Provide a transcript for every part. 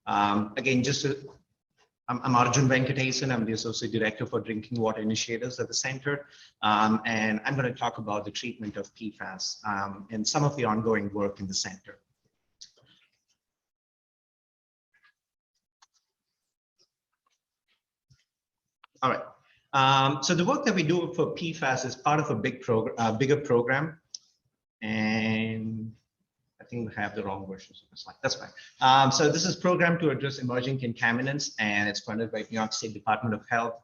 Again, I'm Arjun Venkatesan. I'm the Associate Director for Drinking Water Initiatives at the Center. And I'm going to talk about the treatment of PFAS and some of the ongoing work in the Center. All right. So the work that we do for PFAS is part of a bigger program. And I think we have the wrong versions of the slide. That's fine. So this is programmed to address emerging contaminants, and it's funded by New York State Department of Health.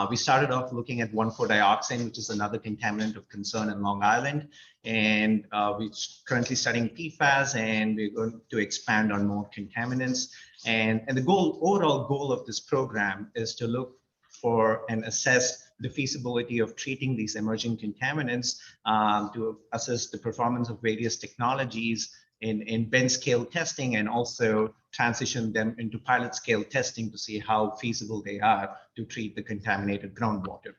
We started off looking at 1,4-dioxane, which is another contaminant of concern in Long Island. And we're currently studying PFAS, and we're going to expand on more contaminants. And the overall goal of this program is to look for and assess the feasibility of treating these emerging contaminants, to assess the performance of various technologies in bench scale testing, and also transition them into pilot scale testing to see how feasible they are to treat the contaminated groundwater.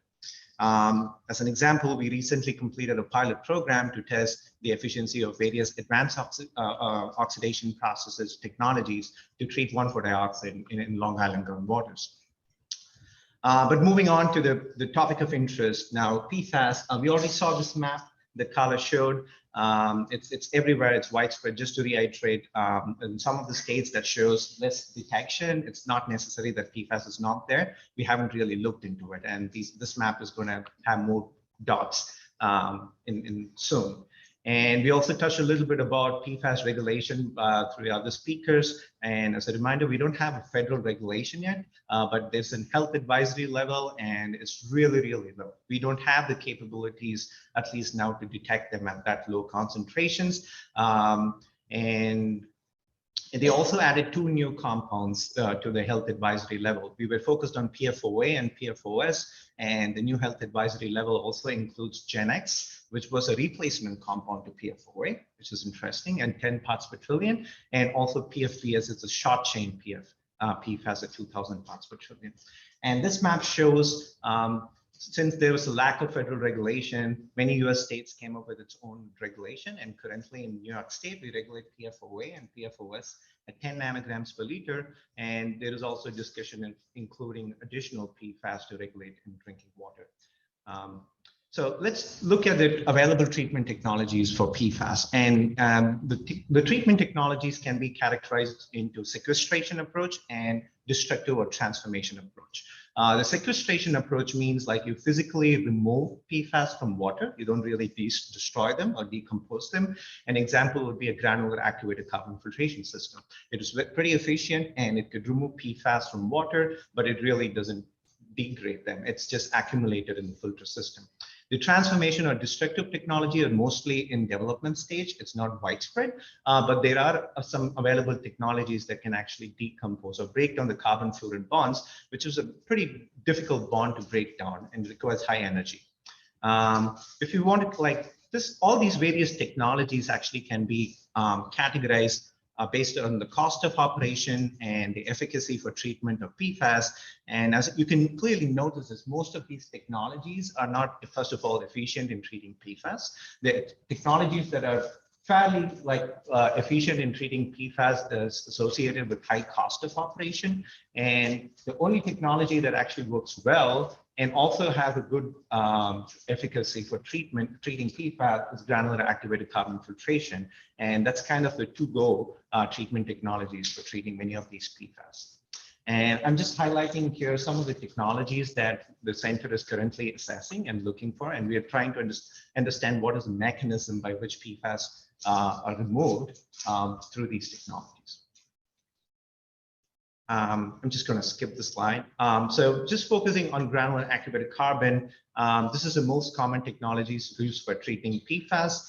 As an example, we recently completed a pilot program to test the efficiency of various advanced oxidation processes technologies to treat 1,4-dioxane in Long Island groundwaters. But moving on to the topic of interest now, PFAS. We already saw this map that Carla showed. It's everywhere, it's widespread. Just to reiterate, in some of the states that shows less detection, it's not necessary that PFAS is not there. We haven't really looked into it, and this map is going to have more dots in soon. And we also touched a little bit about PFAS regulation through the other speakers. And as a reminder, we don't have a federal regulation yet, but there's a health advisory level, and it's really, really low. We don't have the capabilities, at least now, to detect them at that low concentrations. And they also added 2 new compounds to the health advisory level. We were focused on PFOA and PFOS, and the new health advisory level also includes GenX, which was a replacement compound to PFOA, which is interesting, and 10 parts per trillion, and also PFAS, it's a short chain PFAS at 2,000 parts per trillion. And this map shows, since there was a lack of federal regulation, many US states came up with its own regulation, and currently in New York State, we regulate PFOA and PFOS at 10 nanograms per liter, and there is also discussion in including additional PFAS to regulate in drinking water. So let's look at the available treatment technologies for PFAS. And the treatment technologies can be categorized into sequestration approach and destructive or transformation approach. The sequestration approach means like you physically remove PFAS from water. You don't really destroy them or decompose them. An example would be a granular activated carbon filtration system. It is pretty efficient, and it could remove PFAS from water, but it really doesn't degrade them. It's just accumulated in the filter system. The transformation or destructive technology are mostly in development stage. It's not widespread, but there are some available technologies that can actually decompose or break down the carbon fluoride bonds, which is a pretty difficult bond to break down and requires high energy. If you want to like this, all these various technologies actually can be categorized based on the cost of operation and the efficacy for treatment of PFAS. And as you can clearly notice, is most of these technologies are not, first of all, efficient in treating PFAS. The technologies that are fairly efficient in treating PFAS is associated with high cost of operation. And the only technology that actually works well and also has a good efficacy for treating PFAS is granular activated carbon filtration. And that's kind of the to-go treatment technologies for treating many of these PFAS. And I'm just highlighting here some of the technologies that the center is currently assessing and looking for. And we are trying to understand what is the mechanism by which PFAS are removed through these technologies. I'm just going to skip the slide. So just focusing on granular activated carbon, this is the most common technologies used for treating PFAS.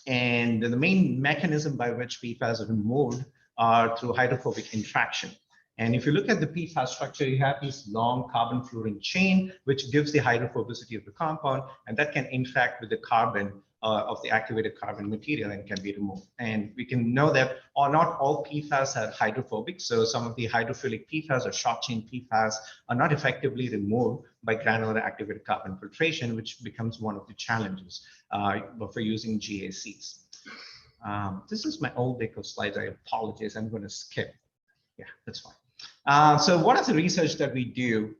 And the main mechanism by which PFAS are removed are through hydrophobic interaction. And if you look at the PFAS structure, you have this long carbon fluorine chain, which gives the hydrophobicity of the compound, and that can interact with the carbon of the activated carbon material and can be removed. And we can know that not all PFAS are hydrophobic. So some of the hydrophilic PFAS or short chain PFAS are not effectively removed by granular activated carbon filtration, which becomes one of the challenges for using GACs. This is my old deck of slides. I apologize. I'm going to skip. Yeah, that's fine. So one of the research that we do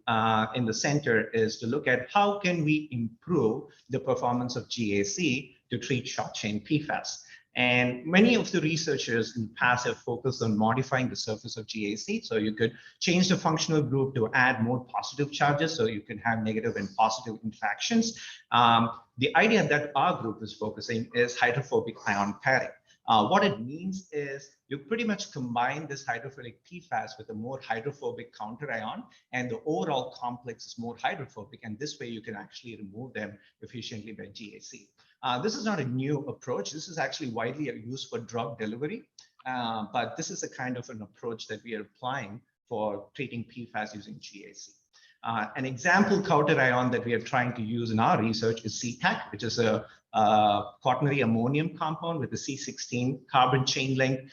in the center is to look at how can we improve the performance of GAC to treat short chain PFAS. And many of the researchers in the past have focused on modifying the surface of GAC. So you could change the functional group to add more positive charges so you can have negative and positive interactions. The idea that our group is focusing is hydrophobic ion pairing. What it means is you pretty much combine this hydrophilic PFAS with a more hydrophobic counter ion, and the overall complex is more hydrophobic, and this way you can actually remove them efficiently by GAC. This is not a new approach. This is actually widely used for drug delivery, but this is a kind of an approach that we are applying for treating PFAS using GAC. An example counter ion that we are trying to use in our research is CTAC, which is a quaternary ammonium compound with a C16 carbon chain length.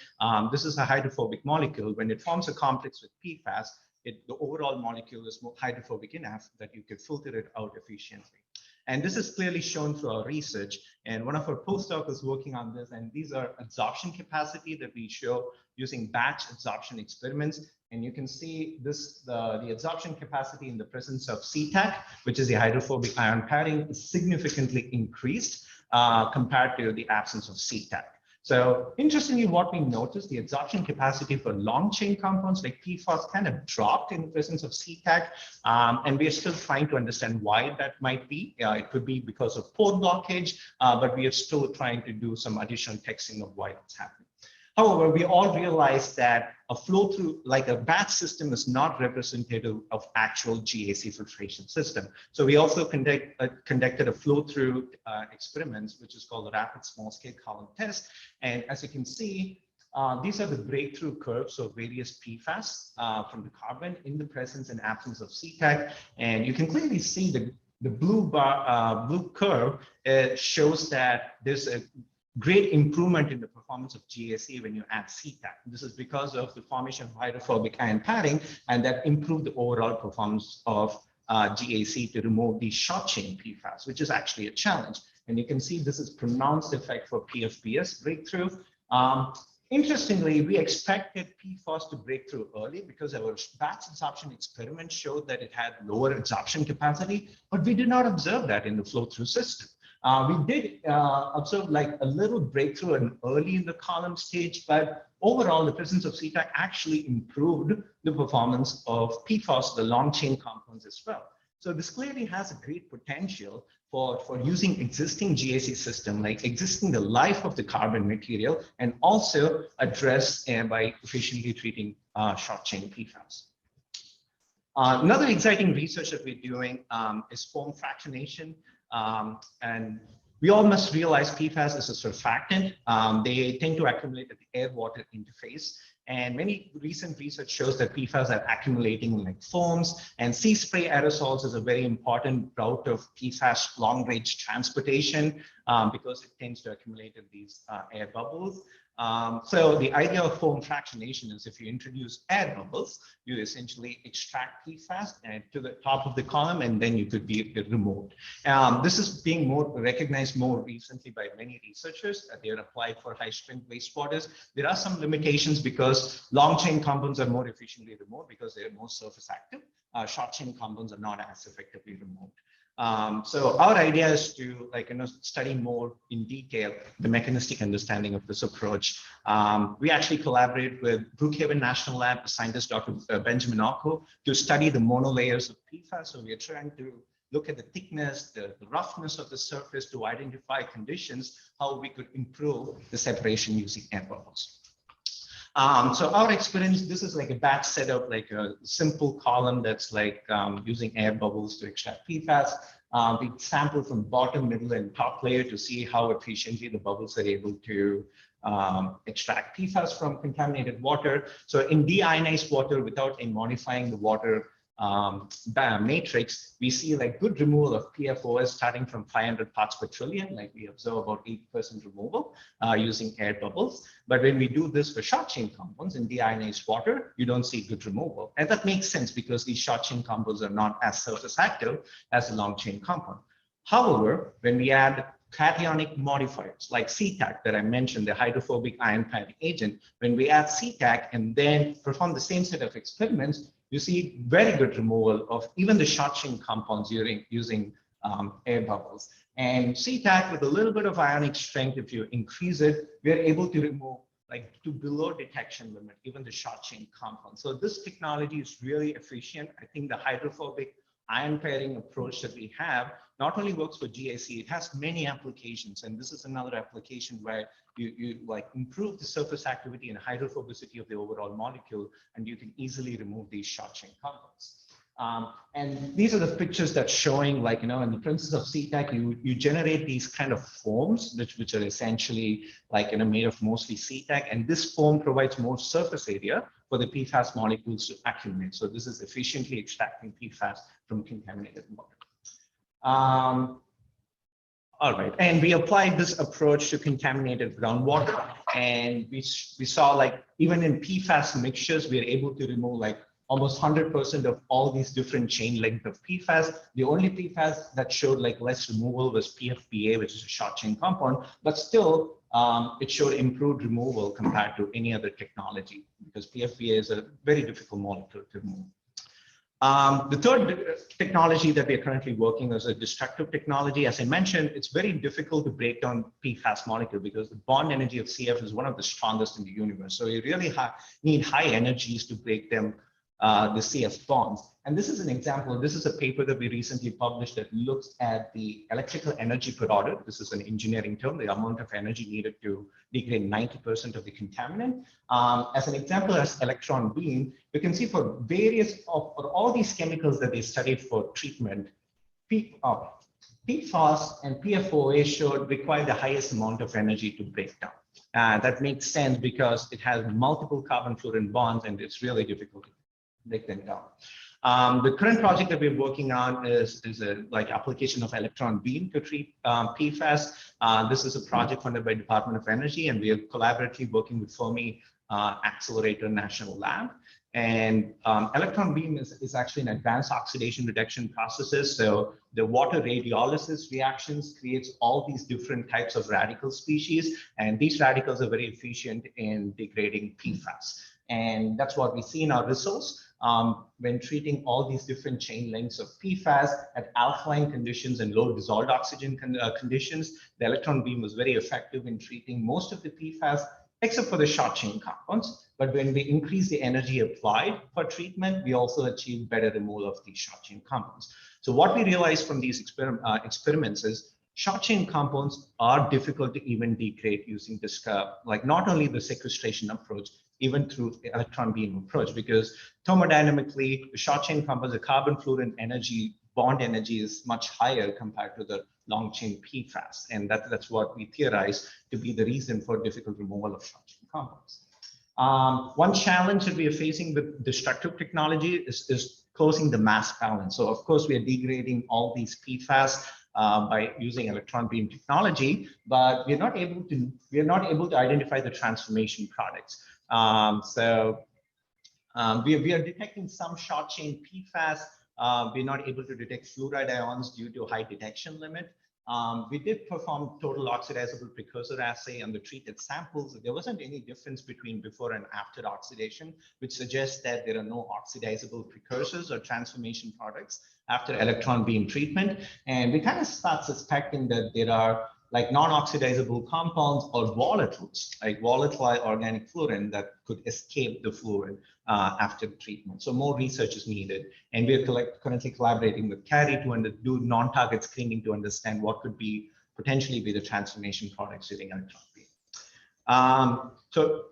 This is a hydrophobic molecule. When it forms a complex with PFAS, the overall molecule is more hydrophobic enough that you could filter it out efficiently. And this is clearly shown through our research. And one of our postdocs is working on this. And these are absorption capacity that we show using batch absorption experiments. And you can see this, the absorption capacity in the presence of CTAC, which is the hydrophobic ion pairing, is significantly increased compared to the absence of CTAC. So interestingly, what we noticed, the absorption capacity for long chain compounds like PFAS kind of dropped in the presence of CTAC, and we are still trying to understand why that might be. It could be because of pore blockage, but we are still trying to do some additional testing of why it's happening. However, we all realize that a flow through, like a batch system, is not representative of actual GAC filtration system. So we also conducted a flow through experiments, which is called a rapid small scale column test. And as you can see, these are the breakthrough curves of various PFAS from the carbon in the presence and absence of CTAC. And you can clearly see the blue curve shows that there's a great improvement in the performance of GAC when you add CTAC. This is because of the formation of hydrophobic ion pairing, and that improved the overall performance of GAC to remove the short chain PFAS, which is actually a challenge. And you can see this is pronounced effect for PFBS breakthrough. Interestingly, we expected PFAS to break through early because our batch absorption experiment showed that it had lower absorption capacity, but we did not observe that in the flow-through system. We did observe like a little breakthrough early in the column stage, but overall the presence of CTAC actually improved the performance of PFAS, the long chain compounds as well. So this clearly has a great potential for using existing GAC system, like existing the life of the carbon material, and also address by efficiently treating short chain PFAS. Another exciting research that we're doing is foam fractionation. And we all must realize PFAS is a surfactant. They tend to accumulate at the air-water interface. And many recent research shows that PFAS are accumulating in like foams, and sea spray aerosols is a very important route of PFAS long-range transportation because it tends to accumulate in these air bubbles. So the idea of foam fractionation is if you introduce air bubbles, you essentially extract PFAS to the top of the column, and then you could be removed. This is being recognized more recently by many researchers. They are applied for high-strength wastewaters. There are some limitations because long-chain compounds are more efficiently removed because they are more surface active. Short-chain compounds are not as effectively removed. So our idea is to study more in detail the mechanistic understanding of this approach. We actually collaborate with Brookhaven National Lab scientist Dr. Benjamin Ocko to study the monolayers of PFAS. So we are trying to look at the thickness, the roughness of the surface to identify conditions, how we could improve the separation using air bubbles. So our experience, this is like a batch setup, like a simple column that's like using air bubbles to extract PFAS. We sample from bottom, middle, and top layer to see how efficiently the bubbles are able to extract PFAS from contaminated water. So in deionized water, without modifying the water matrix, we see like good removal of PFOS starting from 500 parts per trillion, like we observe about 8% removal using air bubbles. But when we do this for short chain compounds in deionized water, you don't see good removal. And that makes sense because these short chain compounds are not as surface active as a long chain compound. However, when we add cationic modifiers like CTAC that I mentioned, the hydrophobic ion pairing agent. When we add CTAC and then perform the same set of experiments, you see very good removal of even the short chain compounds using air bubbles. And CTAC with a little bit of ionic strength, if you increase it, we are able to remove like to below detection limit, even the short chain compounds. So this technology is really efficient. I think the hydrophobic ion pairing approach that we have not only works for GAC, it has many applications. And this is another application where you like improve the surface activity and hydrophobicity of the overall molecule, and you can easily remove these short chain compounds. And these are the pictures that's showing, like, in the process of CTAC, you generate these kind of foams, which are essentially like, made of mostly CTAC. And this foam provides more surface area for the PFAS molecules to accumulate. So this is efficiently extracting PFAS from contaminated water. All right, and we applied this approach to contaminated groundwater. And we saw, like, even in PFAS mixtures, we are able to remove like almost 100% of all these different chain length of PFAS. The only PFAS that showed like less removal was PFBA, which is a short chain compound, but still it showed improved removal compared to any other technology, because PFBA is a very difficult molecule to remove. The third technology that we are currently working is a destructive technology. As I mentioned, it's very difficult to break down PFAS molecule because the bond energy of CF is one of the strongest in the universe. So you really need high energies to break them, the CF bonds. And this is an example. This is a paper that we recently published that looks at the electrical energy per order. This is an engineering term, the amount of energy needed to degrade 90% of the contaminant. As an example, as electron beam, you can see for for all these chemicals that they studied for treatment, PFAS and PFOA should require the highest amount of energy to break down. That makes sense because it has multiple carbon-fluorine bonds and it's really difficult to break them down. The current project that we're working on is a like application of electron beam to treat PFAS. This is a project funded by Department of Energy, and we are collaboratively working with Fermi Accelerator National Lab. And electron beam is actually an advanced oxidation reduction processes. So the water radiolysis reactions creates all these different types of radical species, and these radicals are very efficient in degrading PFAS. And that's what we see in our results. When treating all these different chain lengths of PFAS at alkaline conditions and low dissolved oxygen conditions, the electron beam was very effective in treating most of the PFAS, except for the short chain compounds. But when we increase the energy applied for treatment, we also achieve better removal of these short chain compounds. So what we realized from these experiments is short chain compounds are difficult to even degrade using this, like not only the sequestration approach, even through the electron beam approach, because thermodynamically, the short chain compounds, the carbon-fluorine energy, bond energy is much higher compared to the long chain PFAS. And that's what we theorize to be the reason for difficult removal of short chain compounds. One challenge that we are facing with destructive technology is closing the mass balance. So of course, we are degrading all these PFAS by using electron beam technology, but we're not able to identify the transformation products. We are detecting some short chain PFAS. We're not able to detect fluoride ions due to high detection limit. We did perform total oxidizable precursor assay on the treated samples. There wasn't any difference between before and after oxidation, which suggests that there are no oxidizable precursors or transformation products after electron beam treatment. And we kind of start suspecting that there are like non-oxidizable compounds or volatiles, like volatile organic fluorine that could escape the fluorine after the treatment. So more research is needed. And we're currently collaborating with CARI to do non-target screening to understand what could be potentially be the transformation products using electron beam. So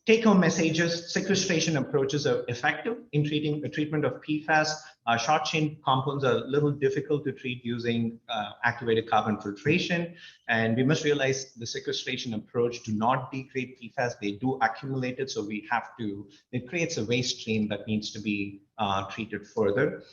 take-home messages: sequestration approaches are effective in treating the treatment of PFAS. Short chain compounds are a little difficult to treat using activated carbon filtration. And we must realize the sequestration approach do not degrade PFAS. They do accumulate it. So it creates a waste stream that needs to be treated further.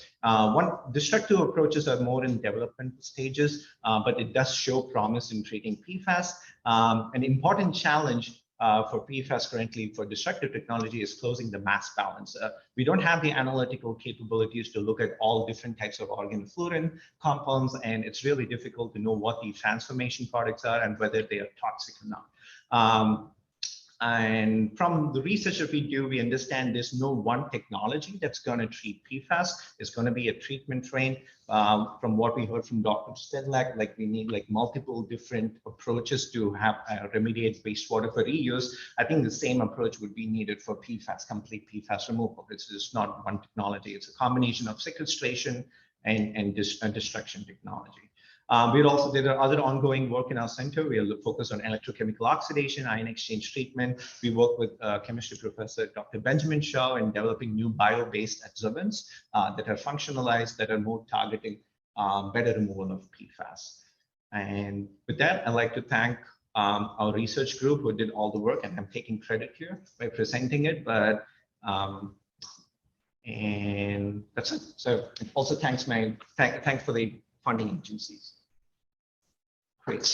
Destructive approaches are more in development stages, but it does show promise in treating PFAS. An important challenge for PFAS currently for destructive technology is closing the mass balance. We don't have the analytical capabilities to look at all different types of organofluorine compounds, and it's really difficult to know what the transformation products are and whether they are toxic or not. And from the research that we do, we understand there's no one technology that's going to treat PFAS. It's going to be a treatment train. From what we heard from Dr. Stedlak, like we need like multiple different approaches to have remediate wastewater for reuse. I think the same approach would be needed for PFAS, complete PFAS removal. It's just not one technology. It's a combination of sequestration and destruction technology. There are other ongoing work in our center. We are focused on electrochemical oxidation, ion exchange treatment. We work with chemistry professor Dr. Benjamin Shaw in developing new bio-based adsorbents that are functionalized, that are more targeting better removal of PFAS. And with that, I'd like to thank our research group who did all the work, and I'm taking credit here by presenting it, but and that's it. So also thanks for the funding agencies. Great.